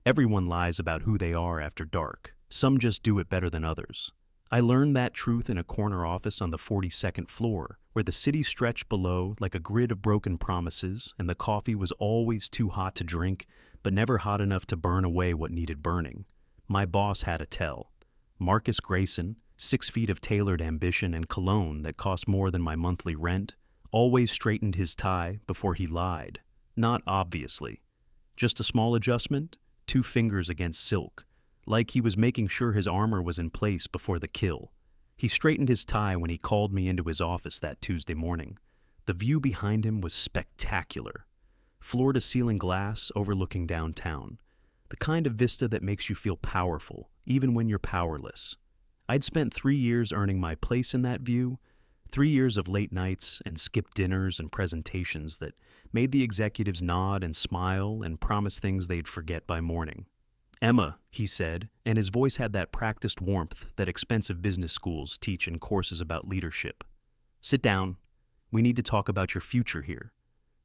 Everyone lies about who they are after dark. Some just do it better than others. I learned that truth in a corner office on the 42nd floor, where the city stretched below like a grid of broken promises, and the coffee was always too hot to drink, but never hot enough to burn away what needed burning. My boss had a tell. Marcus Grayson, 6 feet of tailored ambition and cologne that cost more than my monthly rent, always straightened his tie before he lied. Not obviously. Just a small adjustment, 2 fingers against silk, like he was making sure his armor was in place before the kill. He straightened his tie when he called me into his office that Tuesday morning. The view behind him was spectacular. Floor-to-ceiling glass overlooking downtown. The kind of vista that makes you feel powerful, even when you're powerless. I'd spent 3 years earning my place in that view, 3 years of late nights and skipped dinners and presentations that made the executives nod and smile and promise things they'd forget by morning. "Emma," he said, and his voice had that practiced warmth that expensive business schools teach in courses about leadership. "Sit down. We need to talk about your future here."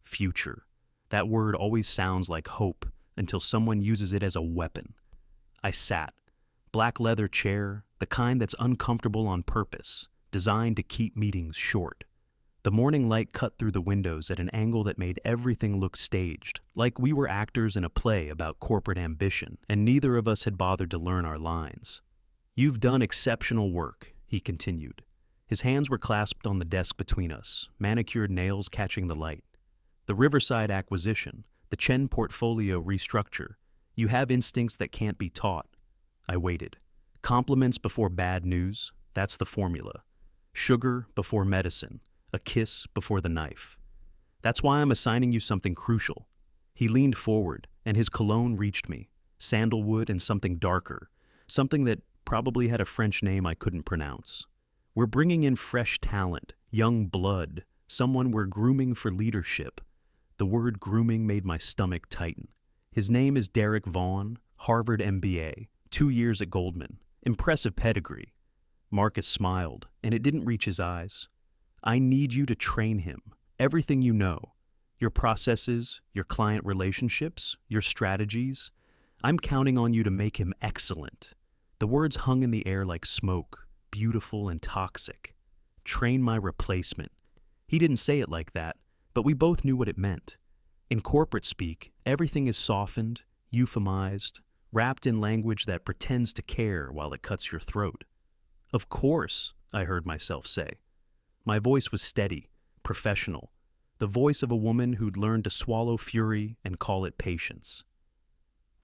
Future. That word always sounds like hope until someone uses it as a weapon. I sat. Black leather chair, the kind that's uncomfortable on purpose, designed to keep meetings short. The morning light cut through the windows at an angle that made everything look staged, like we were actors in a play about corporate ambition, and neither of us had bothered to learn our lines. "You've done exceptional work," he continued. His hands were clasped on the desk between us, manicured nails catching the light. "The Riverside acquisition, the Chen portfolio restructure. You have instincts that can't be taught." I waited. Compliments before bad news, that's the formula. Sugar before medicine, a kiss before the knife. "That's why I'm assigning you something crucial." He leaned forward, and his cologne reached me, sandalwood and something darker, something that probably had a French name I couldn't pronounce. "We're bringing in fresh talent, young blood, someone we're grooming for leadership." The word grooming made my stomach tighten. His name is Derek Vaughn, Harvard MBA, 2 years at Goldman. Impressive pedigree. Marcus smiled, and it didn't reach his eyes. "I need you to train him. Everything you know. Your processes, your client relationships, your strategies. I'm counting on you to make him excellent." The words hung in the air like smoke, beautiful and toxic. Train my replacement. He didn't say it like that, but we both knew what it meant. In corporate speak, everything is softened, euphemized, wrapped in language that pretends to care while it cuts your throat. "Of course," I heard myself say. My voice was steady, professional, the voice of a woman who'd learned to swallow fury and call it patience.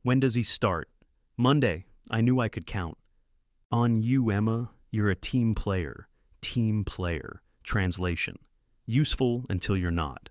"When does he start?" "Monday." I knew I could count. "On you, Emma. You're a team player. Team player. Translation. Useful until you're not."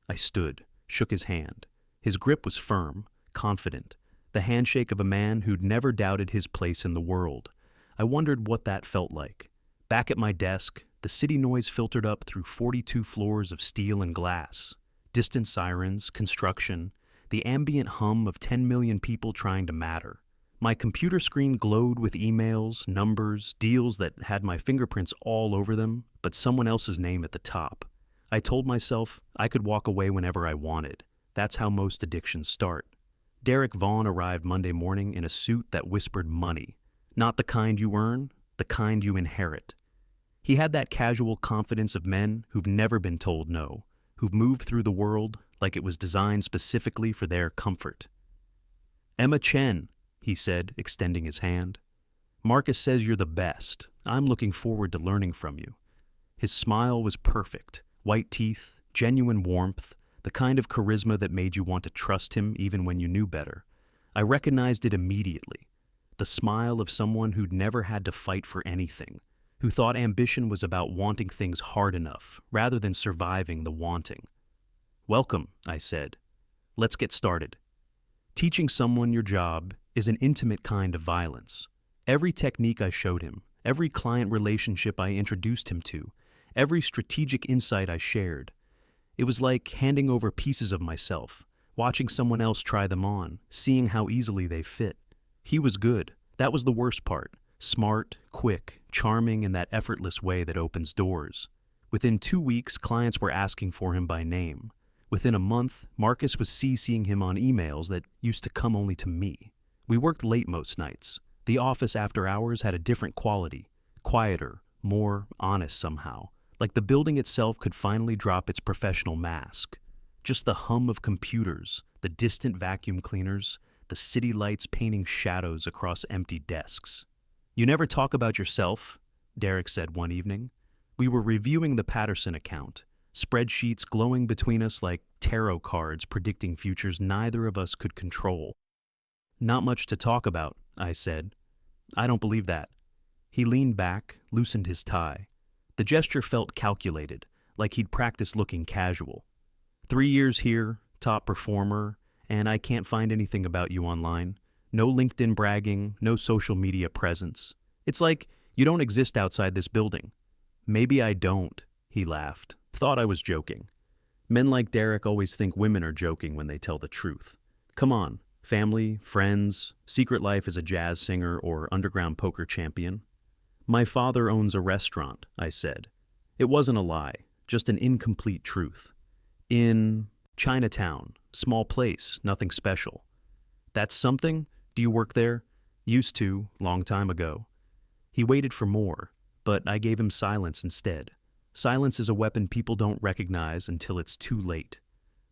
I stood, shook his hand. His grip was firm, confident, the handshake of a man who'd never doubted his place in the world. I wondered what that felt like. Back at my desk, the city noise filtered up through 42 floors of steel and glass. Distant sirens, construction, the ambient hum of 10 million people trying to matter. My computer screen glowed with emails, numbers, deals that had my fingerprints all over them, but someone else's name at the top. I told myself I could walk away whenever I wanted. That's how most addictions start. Derek Vaughn arrived Monday morning in a suit that whispered money. Not the kind you earn, the kind you inherit. He had that casual confidence of men who've never been told no, who've moved through the world like it was designed specifically for their comfort. "Emma Chen," he said, extending his hand. "Marcus says you're the best. I'm looking forward to learning from you." His smile was perfect, white teeth, genuine warmth, the kind of charisma that made you want to trust him even when you knew better. I recognized it immediately. The smile of someone who'd never had to fight for anything, who thought ambition was about wanting things hard enough rather than surviving the wanting. "Welcome," I said. "Let's get started." Teaching someone your job is an intimate kind of violence. Every technique I showed him, every client relationship I introduced him to, every strategic insight I shared, it was like handing over pieces of myself, watching someone else try them on, seeing how easily they fit. He was good. That was the worst part. Smart, quick, charming in that effortless way that opens doors. Within 2 weeks, clients were asking for him by name. Within a month, Marcus was CCing him on emails that used to come only to me. We worked late most nights. The office after hours had a different quality, quieter, more honest somehow, like the building itself could finally drop its professional mask. Just the hum of computers, the distant vacuum cleaners, the city lights painting shadows across empty desks. "You never talk about yourself," Derek said one evening. We were reviewing the Patterson account, spreadsheets glowing between us like tarot cards predicting futures neither of us could control. "Not much to talk about," I said. "I don't believe that." He leaned back, loosened his tie. The gesture felt calculated, like he'd practiced looking casual. 3 years here, top performer, and I can't find anything about you online. No LinkedIn bragging, no social media presence. It's like you don't exist outside this building." "Maybe I don't," he laughed. Thought I was joking. Men like Derek always think women are joking when they tell the truth. "Come on, family, friends, secret life as a jazz singer or underground poker champion." "My father owns a restaurant," I said. It wasn't a lie, just an incomplete truth. "In Chinatown, small place, nothing special." "That's something? Do you work there?" "Used to, long time ago." He waited for more, but I gave him silence instead. Silence is a weapon people don't recognize until it's too late.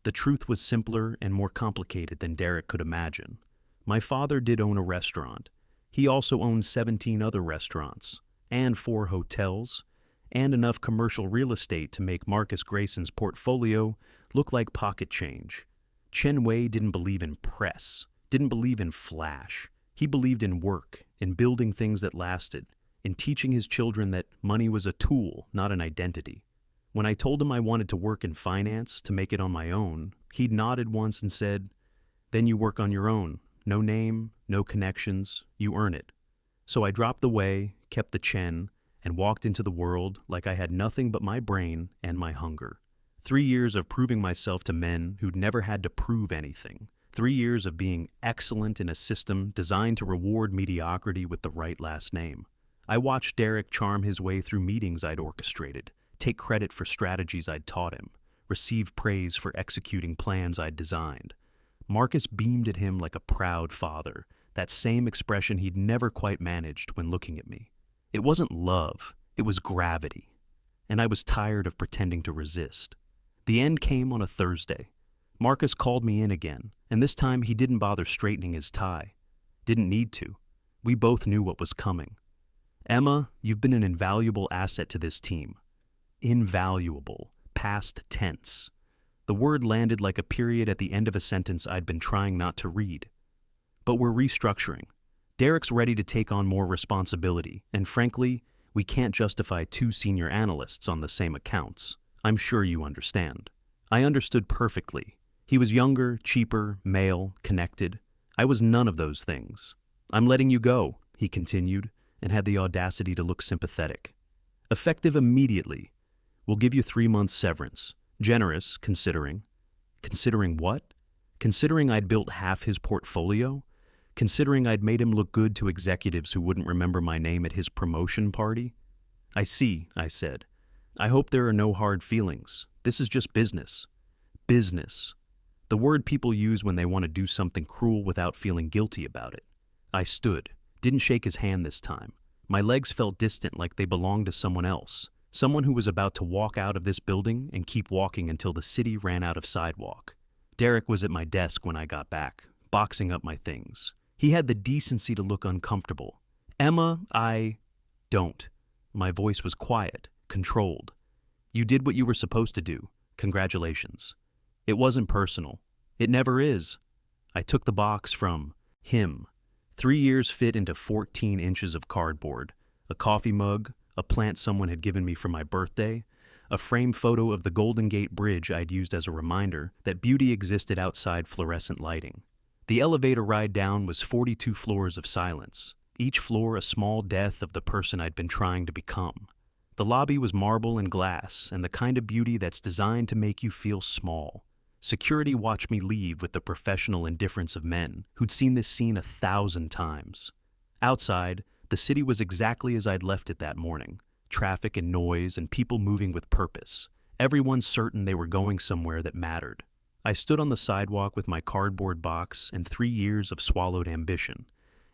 The truth was simpler and more complicated than Derek could imagine. My father did own a restaurant. He also owned 17 other restaurants, and 4 hotels, and enough commercial real estate to make Marcus Grayson's portfolio look like pocket change. Chen Wei didn't believe in press, didn't believe in flash. He believed in work, in building things that lasted, in teaching his children that money was a tool, not an identity. When I told him I wanted to work in finance, to make it on my own, he nodded once and said, "Then you work on your own. No name, no connections, you earn it." So I dropped the Wei, kept the Chen, and walked into the world like I had nothing but my brain and my hunger. 3 years of proving myself to men who'd never had to prove anything. 3 years of being excellent in a system designed to reward mediocrity with the right last name. I watched Derek charm his way through meetings I'd orchestrated, take credit for strategies I'd taught him, receive praise for executing plans I'd designed. Marcus beamed at him like a proud father, that same expression he'd never quite managed when looking at me. It wasn't love, it was gravity. And I was tired of pretending to resist. The end came on a Thursday. Marcus called me in again, and this time he didn't bother straightening his tie. Didn't need to. We both knew what was coming. "Emma, you've been an invaluable asset to this team." Invaluable, past tense. The word landed like a period at the end of a sentence I'd been trying not to read. "But we're restructuring. Derek's ready to take on more responsibility, and frankly, we can't justify 2 senior analysts on the same accounts. I'm sure you understand." I understood perfectly. He was younger, cheaper, male, connected. I was none of those things. "I'm letting you go," he continued, and had the audacity to look sympathetic. "Effective immediately. We'll give you 3 months severance. Generous, considering." Considering what? Considering I'd built half his portfolio? Considering I'd made him look good to executives who wouldn't remember my name at his promotion party? "I see," I said. "I hope there are no hard feelings. This is just business." Business. The word people use when they want to do something cruel without feeling guilty about it. I stood, didn't shake his hand this time. My legs felt distant, like they belonged to someone else, someone who was about to walk out of this building and keep walking until the city ran out of sidewalk. Derek was at my desk when I got back, boxing up my things. He had the decency to look uncomfortable. "Emma, don't." My voice was quiet, controlled. "You did what you were supposed to do. Congratulations." It wasn't personal. It never is. I took the box from him. 3 years fit into 14 inches of cardboard, a coffee mug, a plant someone had given me for my birthday, a framed photo of the Golden Gate Bridge I'd used as a reminder that beauty existed outside fluorescent lighting. The elevator ride down was 42 floors of silence, each floor a small death of the person I'd been trying to become. The lobby was marble and glass, and the kind of beauty that's designed to make you feel small. Security watched me leave with the professional indifference of men who'd seen this scene 1,000 times. Outside, the city was exactly as I'd left it that morning. Traffic and noise and people moving with purpose. Everyone certain they were going somewhere that mattered. I stood on the sidewalk with my cardboard box and 3 years of swallowed ambition,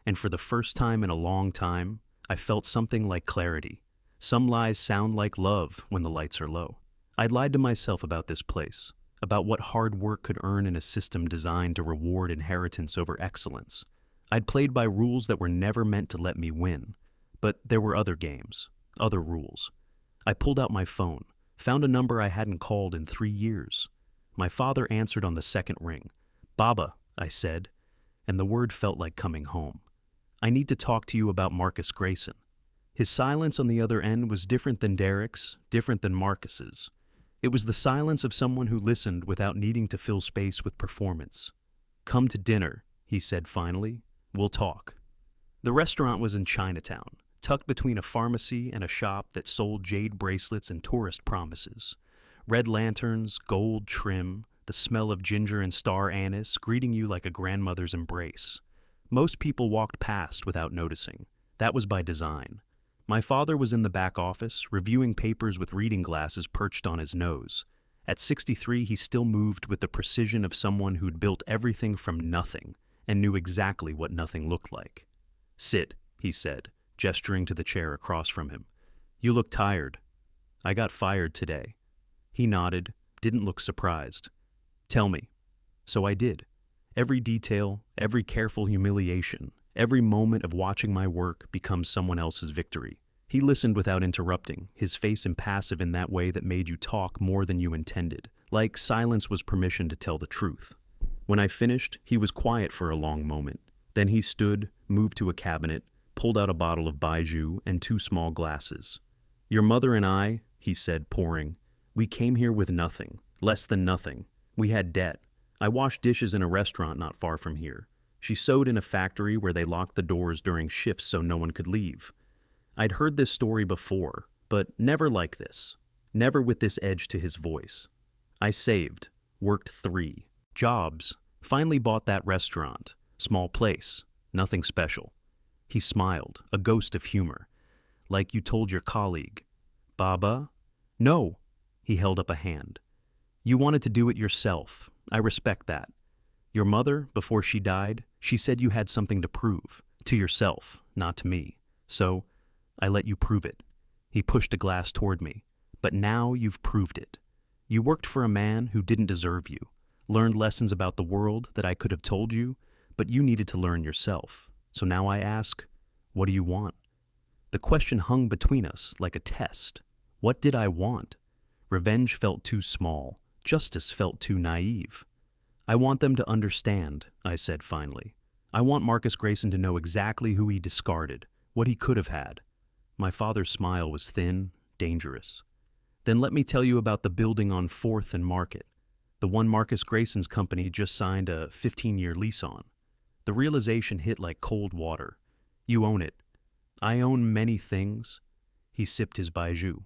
and for the first time in a long time, I felt something like clarity. Some lies sound like love when the lights are low. I'd lied to myself about this place, about what hard work could earn in a system designed to reward inheritance over excellence. I'd played by rules that were never meant to let me win, but there were other games, other rules. I pulled out my phone, found a number I hadn't called in 3 years. My father answered on the second ring. "Baba," I said, and the word felt like coming home. "I need to talk to you about Marcus Grayson." His silence on the other end was different than Derek's, different than Marcus's. It was the silence of someone who listened without needing to fill space with performance. "Come to dinner," he said finally. "We'll talk." The restaurant was in Chinatown, tucked between a pharmacy and a shop that sold jade bracelets and tourist promises. Red lanterns, gold trim, the smell of ginger and star anise greeting you like a grandmother's embrace. Most people walked past without noticing. That was by design. My father was in the back office, reviewing papers with reading glasses perched on his nose. At 63, he still moved with the precision of someone who'd built everything from nothing and knew exactly what nothing looked like. "Sit," he said, gesturing to the chair across from him. "You look tired." "I got fired today." He nodded, didn't look surprised. "Tell me." So I did. Every detail, every careful humiliation, every moment of watching my work become someone else's victory. He listened without interrupting, his face impassive in that way that made you talk more than you intended, like silence was permission to tell the truth. When I finished, he was quiet for a long moment. Then he stood, moved to a cabinet, pulled out a bottle of baijiu and 2 small glasses. "Your mother and I," he said, pouring, "we came here with nothing, less than nothing. We had debt. I washed dishes in a restaurant not far from here. She sewed in a factory where they locked the doors during shifts so no one could leave. I'd heard this story before, but never like this. Never with this edge to his voice. I saved, worked 3 jobs, finally bought that restaurant. Small place, nothing special." He smiled, a ghost of humor. "Like you told your colleague." "Baba?" "No." He held up a hand. "You wanted to do it yourself. I respect that. Your mother, before she died, she said you had something to prove. To yourself, not to me. So, I let you prove it." He pushed a glass toward me. "But now you've proved it. You worked for a man who didn't deserve you, learned lessons about the world that I could have told you, but you needed to learn yourself. So now I ask, what do you want?" The question hung between us like a test. What did I want? Revenge felt too small. Justice felt too naive. "I want them to understand," I said finally. "I want Marcus Grayson to know exactly who he discarded, what he could have had." My father's smile was thin, dangerous. "Then let me tell you about the building on 4th and Market, the one Marcus Grayson's company just signed a 15-year lease on. The realization hit like cold water. You own it. I own many things." He sipped his baijiu.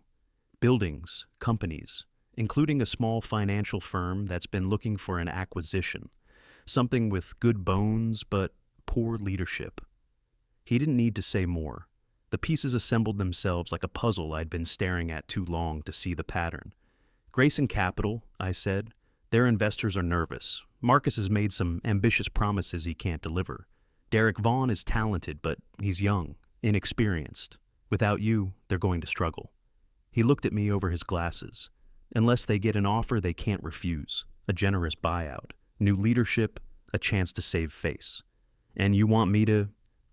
"Buildings, companies, including a small financial firm that's been looking for an acquisition, something with good bones but poor leadership." He didn't need to say more. The pieces assembled themselves like a puzzle I'd been staring at too long to see the pattern. "Grayson Capital," I said. "Their investors are nervous. Marcus has made some ambitious promises he can't deliver. Derek Vaughn is talented, but he's young, inexperienced. Without you, they're going to struggle." He looked at me over his glasses. "Unless they get an offer they can't refuse, a generous buyout, new leadership, a chance to save face. And you want me to—"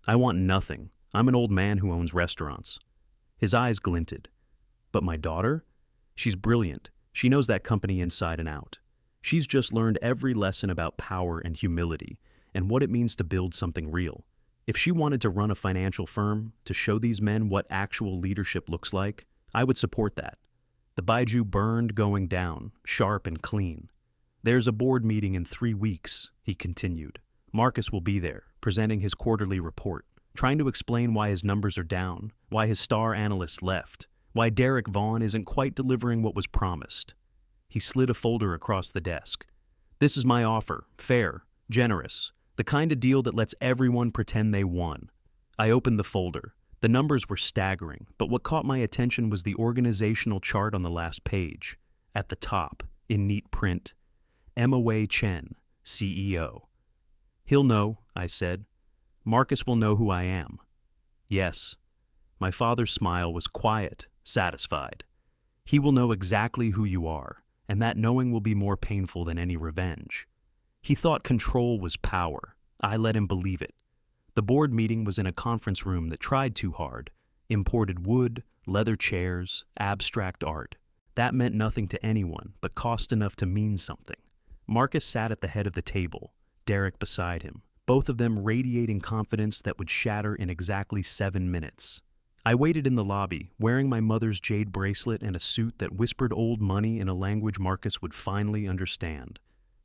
"I want nothing. I'm an old man who owns restaurants." His eyes glinted. "But my daughter? She's brilliant. She knows that company inside and out. She's just learned every lesson about power and humility and what it means to build something real. If she wanted to run a financial firm, to show these men what actual leadership looks like, I would support that." The baijiu burned going down, sharp and clean. "There's a board meeting in 3 weeks," he continued. "Marcus will be there, presenting his quarterly report, trying to explain why his numbers are down, why his star analyst left, why Derek Vaughn isn't quite delivering what was promised." He slid a folder across the desk. "This is my offer, fair, generous, the kind of deal that lets everyone pretend they won." I opened the folder. The numbers were staggering, but what caught my attention was the organizational chart on the last page. At the top, in neat print, Emma Wei Chen, CEO. He'll know, I said. Marcus will know who I am. Yes. My father's smile was quiet, satisfied. He will know exactly who you are, and that knowing will be more painful than any revenge. He thought control was power. I let him believe it. The board meeting was in a conference room that tried too hard. Imported wood, leather chairs, abstract art. That meant nothing to anyone, but cost enough to mean something. Marcus sat at the head of the table, Derek beside him, both of them radiating confidence that would shatter in exactly 7 minutes. I waited in the lobby, wearing my mother's jade bracelet and a suit that whispered old money in a language Marcus would finally understand.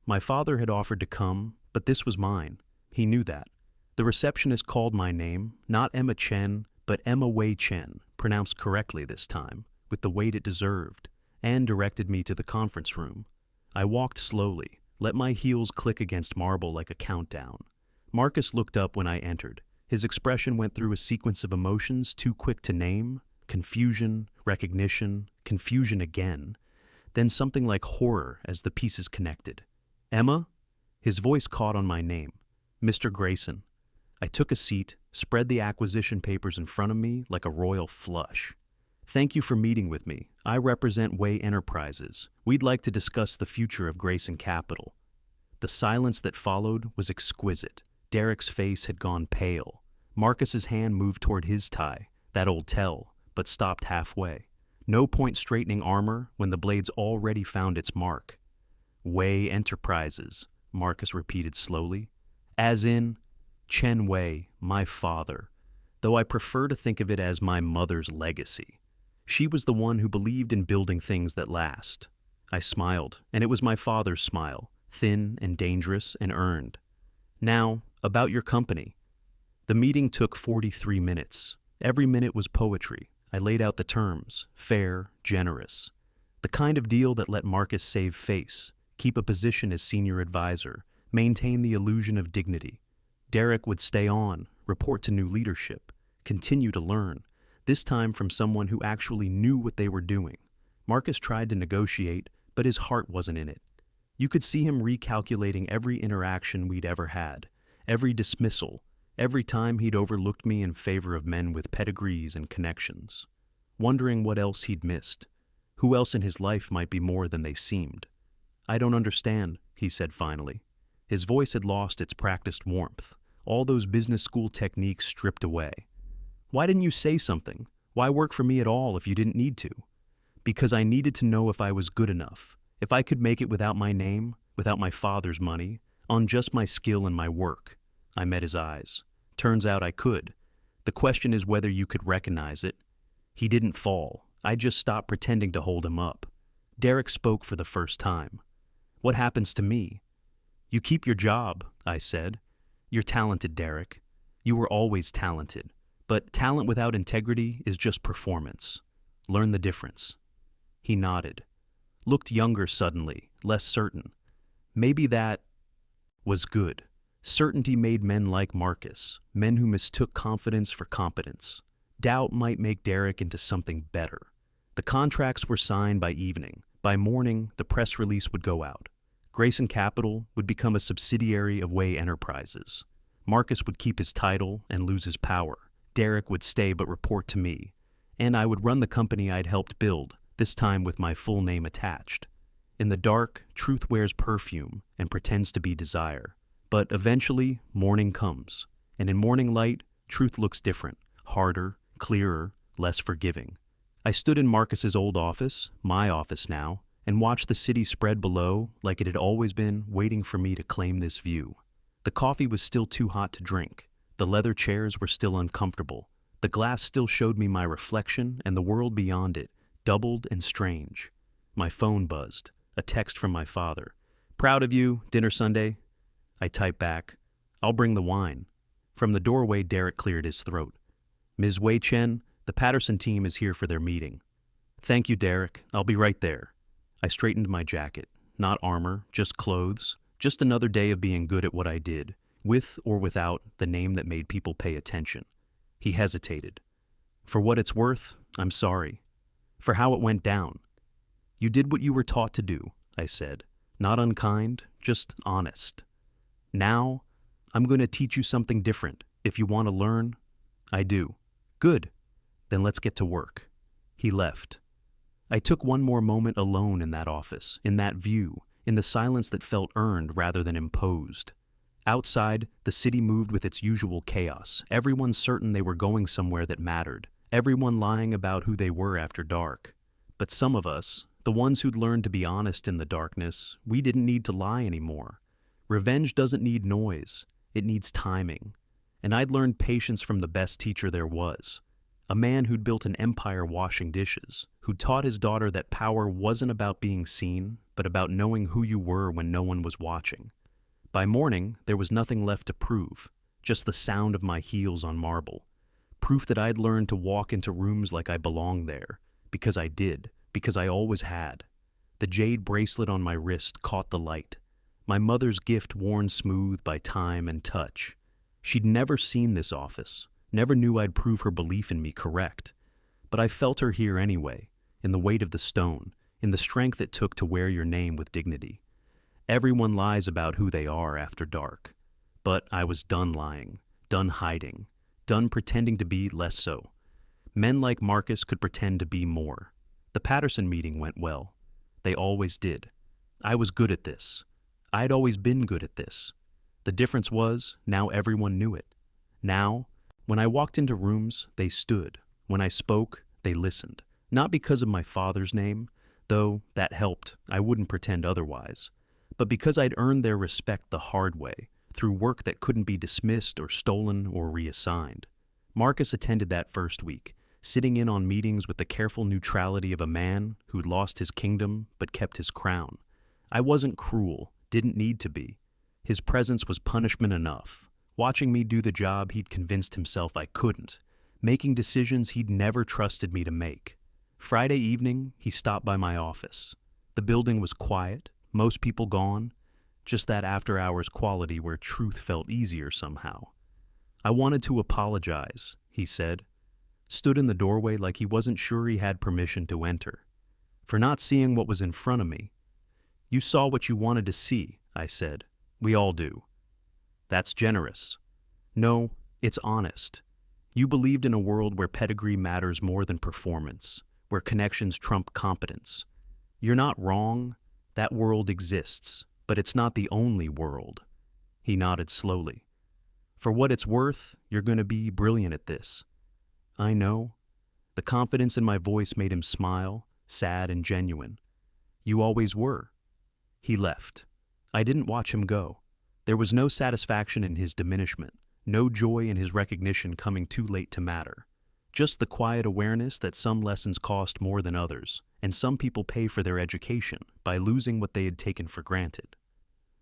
My father had offered to come, but this was mine. He knew that. The receptionist called my name, not Emma Chen, but Emma Wei Chen, pronounced correctly this time, with the weight it deserved, and directed me to the conference room. I walked slowly, let my heels click against marble like a countdown. Marcus looked up when I entered. His expression went through a sequence of emotions too quick to name: confusion, recognition, confusion again, then something like horror as the pieces connected. Emma? His voice caught on my name. Mr. Grayson. I took a seat, spread the acquisition papers in front of me like a royal flush. Thank you for meeting with me. I represent Wei Enterprises. We'd like to discuss the future of Grayson Capital. The silence that followed was exquisite. Derek's face had gone pale. Marcus's hand moved toward his tie, that old tell, but stopped halfway. No point straightening armor when the blade's already found its mark. Wei Enterprises, Marcus repeated slowly. As in, Chen Wei, my father, though I prefer to think of it as my mother's legacy. She was the one who believed in building things that last. I smiled, and it was my father's smile, thin and dangerous and earned. Now, about your company. The meeting took 43 minutes. Every minute was poetry. I laid out the terms: fair, generous. The kind of deal that let Marcus save face, keep a position as senior advisor, maintain the illusion of dignity. Derek would stay on, report to new leadership, continue to learn, this time from someone who actually knew what they were doing. Marcus tried to negotiate, but his heart wasn't in it. You could see him recalculating every interaction we'd ever had, every dismissal, every time he'd overlooked me in favor of men with pedigrees and connections, wondering what else he'd missed, who else in his life might be more than they seemed. I don't understand, he said finally. His voice had lost its practiced warmth, all those business school techniques stripped away. Why didn't you say something? Why work for me at all if you didn't need to? Because I needed to know if I was good enough, if I could make it without my name, without my father's money, on just my skill and my work. I met his eyes. Turns out I could. The question is whether you could recognize it. He didn't fall. I just stopped pretending to hold him up. Derek spoke for the first time. What happens to me? You keep your job, I said. You're talented, Derek. You were always talented. But talent without integrity is just performance. Learn the difference. He nodded. Looked younger suddenly, less certain. Maybe that was good. Certainty made men like Marcus, men who mistook confidence for competence. Doubt might make Derek into something better. The contracts were signed by evening. By morning, the press release would go out. Grayson Capital would become a subsidiary of Wei Enterprises. Marcus would keep his title and lose his power. Derek would stay but report to me. And I would run the company I'd helped build, this time with my full name attached. In the dark, truth wears perfume and pretends to be desire. But eventually, morning comes. And in morning light, truth looks different, harder, clearer, less forgiving. I stood in Marcus's old office, my office now, and watched the city spread below like it had always been, waiting for me to claim this view. The coffee was still too hot to drink. The leather chairs were still uncomfortable. The glass still showed me my reflection and the world beyond it, doubled and strange. My phone buzzed. A text from my father. Proud of you, dinner Sunday? I typed back, I'll bring the wine. From the doorway, Derek cleared his throat. Ms. Wei Chen, the Patterson team is here for their meeting. Thank you, Derek. I'll be right there. I straightened my jacket. Not armor, just clothes. Just another day of being good at what I did, with or without the name that made people pay attention. He hesitated. For what it's worth, I'm sorry. For how it went down. You did what you were taught to do, I said. Not unkind, just honest. Now, I'm going to teach you something different. If you want to learn, I do. Good. Then let's get to work. He left. I took one more moment alone in that office, in that view, in the silence that felt earned rather than imposed. Outside, the city moved with its usual chaos, everyone certain they were going somewhere that mattered, everyone lying about who they were after dark. But some of us, the ones who'd learned to be honest in the darkness, we didn't need to lie anymore. Revenge doesn't need noise, it needs timing. And I'd learned patience from the best teacher there was. A man who'd built an empire washing dishes, who taught his daughter that power wasn't about being seen, but about knowing who you were when no one was watching. By morning, there was nothing left to prove, just the sound of my heels on marble. Proof that I'd learned to walk into rooms like I belonged there, because I did, because I always had. The jade bracelet on my wrist caught the light. My mother's gift worn smooth by time and touch. She'd never seen this office, never knew I'd prove her belief in me correct. But I felt her here anyway, in the weight of the stone, in the strength it took to wear your name with dignity. Everyone lies about who they are after dark. But I was done lying, done hiding, done pretending to be less so. Men like Marcus could pretend to be more. The Patterson meeting went well. They always did. I was good at this. I'd always been good at this. The difference was, now everyone knew it. Now, when I walked into rooms, they stood. When I spoke, they listened. Not because of my father's name, though that helped, I wouldn't pretend otherwise, but because I'd earned their respect the hard way, through work that couldn't be dismissed or stolen or reassigned. Marcus attended that first week, sitting in on meetings with the careful neutrality of a man who'd lost his kingdom but kept his crown. I wasn't cruel, didn't need to be. His presence was punishment enough, watching me do the job he'd convinced himself I couldn't, making decisions he'd never trusted me to make. Friday evening, he stopped by my office. The building was quiet, most people gone, just that after-hours quality where truth felt easier somehow. I wanted to apologize, he said. Stood in the doorway like he wasn't sure he had permission to enter. For not seeing what was in front of me. You saw what you wanted to see, I said. We all do. That's generous. No, it's honest. You believed in a world where pedigree matters more than performance, where connections trump competence. You're not wrong. That world exists, but it's not the only world. He nodded slowly. For what it's worth, you're going to be brilliant at this. I know. The confidence in my voice made him smile, sad and genuine. You always were. He left. I didn't watch him go. There was no satisfaction in his diminishment, no joy in his recognition coming too late to matter. Just the quiet awareness that some lessons cost more than others, and some people pay for their education by losing what they had taken for granted.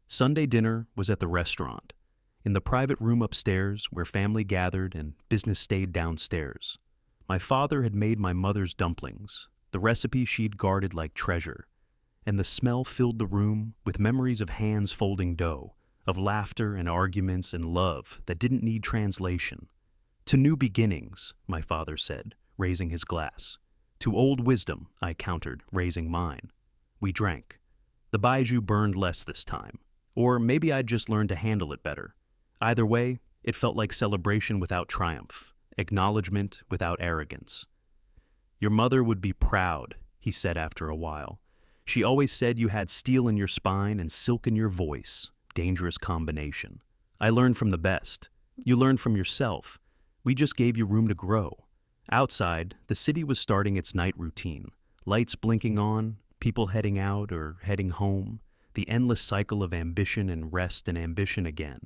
Sunday dinner was at the restaurant, in the private room upstairs where family gathered and business stayed downstairs. My father had made my mother's dumplings, the recipe she'd guarded like treasure, and the smell filled the room with memories of hands folding dough, of laughter and arguments and love that didn't need translation. To new beginnings, my father said, raising his glass. To old wisdom, I countered, raising mine. We drank. The baijiu burned less this time. Or maybe I'd just learned to handle it better. Either way, it felt like celebration without triumph, acknowledgement without arrogance. Your mother would be proud, he said after a while. She always said you had steel in your spine and silk in your voice. Dangerous combination. I learned from the best. You learned from yourself. We just gave you room to grow. Outside, the city was starting its night routine. Lights blinking on, people heading out or heading home, the endless cycle of ambition and rest and ambition again.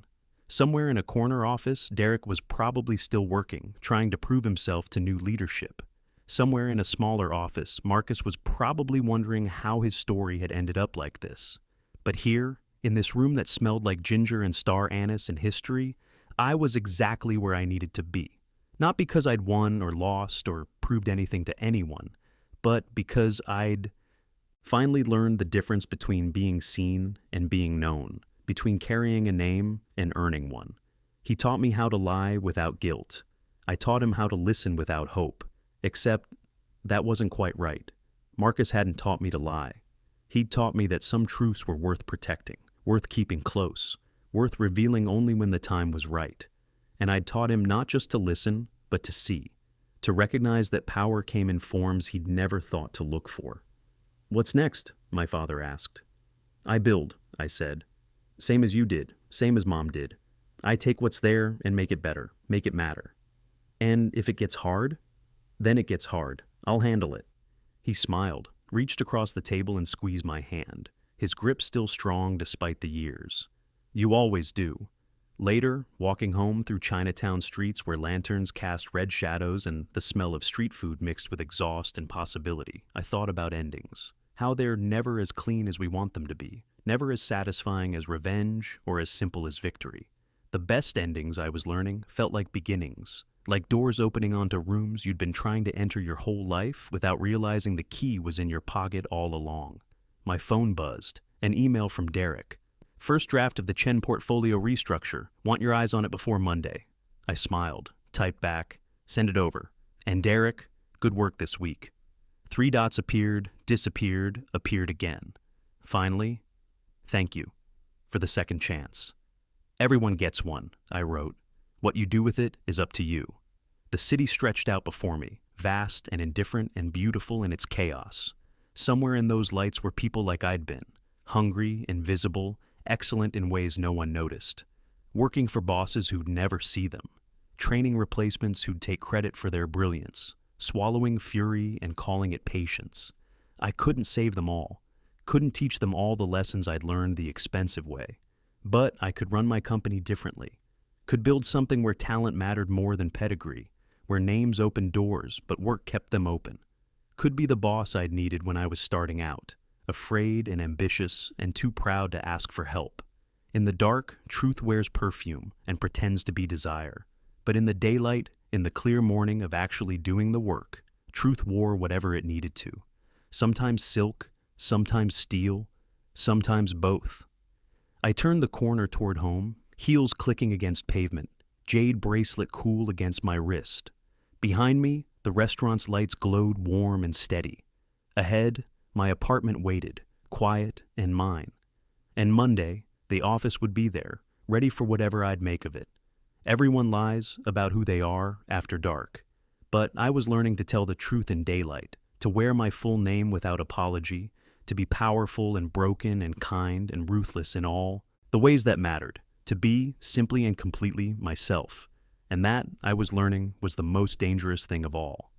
Somewhere in a corner office, Derek was probably still working, trying to prove himself to new leadership. Somewhere in a smaller office, Marcus was probably wondering how his story had ended up like this. But here, in this room that smelled like ginger and star anise and history, I was exactly where I needed to be. Not because I'd won or lost or proved anything to anyone, but because I'd finally learned the difference between being seen and being known, between carrying a name and earning one. He taught me how to lie without guilt. I taught him how to listen without hope, except that wasn't quite right. Marcus hadn't taught me to lie. He'd taught me that some truths were worth protecting, worth keeping close, worth revealing only when the time was right. And I'd taught him not just to listen, but to see, to recognize that power came in forms he'd never thought to look for. "What's next?" my father asked. "I build," I said. "Same as you did, same as Mom did. I take what's there and make it better, make it matter. And if it gets hard, then it gets hard. I'll handle it." He smiled, reached across the table and squeezed my hand, his grip still strong despite the years. "You always do." Later, walking home through Chinatown streets where lanterns cast red shadows and the smell of street food mixed with exhaust and possibility, I thought about endings. How they're never as clean as we want them to be, never as satisfying as revenge or as simple as victory. The best endings, I was learning, felt like beginnings, like doors opening onto rooms you'd been trying to enter your whole life without realizing the key was in your pocket all along. My phone buzzed, an email from Derek. "First draft of the Chen portfolio restructure. Want your eyes on it before Monday." I smiled, typed back, "Send it over." And Derek, "Good work this week." 3 dots appeared, disappeared, appeared again. Finally, "Thank you for the second chance." "Everyone gets one," I wrote. "What you do with it is up to you." The city stretched out before me, vast and indifferent and beautiful in its chaos. Somewhere in those lights were people like I'd been, hungry, invisible, excellent in ways no one noticed, working for bosses who'd never see them, training replacements who'd take credit for their brilliance, swallowing fury and calling it patience. I couldn't save them all, couldn't teach them all the lessons I'd learned the expensive way, but I could run my company differently, could build something where talent mattered more than pedigree, where names opened doors but work kept them open, could be the boss I'd needed when I was starting out, afraid and ambitious and too proud to ask for help. In the dark, truth wears perfume and pretends to be desire. But in the daylight, in the clear morning of actually doing the work, truth wore whatever it needed to. Sometimes silk, sometimes steel, sometimes both. I turned the corner toward home, heels clicking against pavement, jade bracelet cool against my wrist. Behind me, the restaurant's lights glowed warm and steady. Ahead, my apartment waited, quiet and mine. And Monday, the office would be there, ready for whatever I'd make of it. Everyone lies about who they are after dark. But I was learning to tell the truth in daylight, to wear my full name without apology, to be powerful and broken and kind and ruthless in all the ways that mattered, to be, simply and completely, myself. And that, I was learning, was the most dangerous thing of all.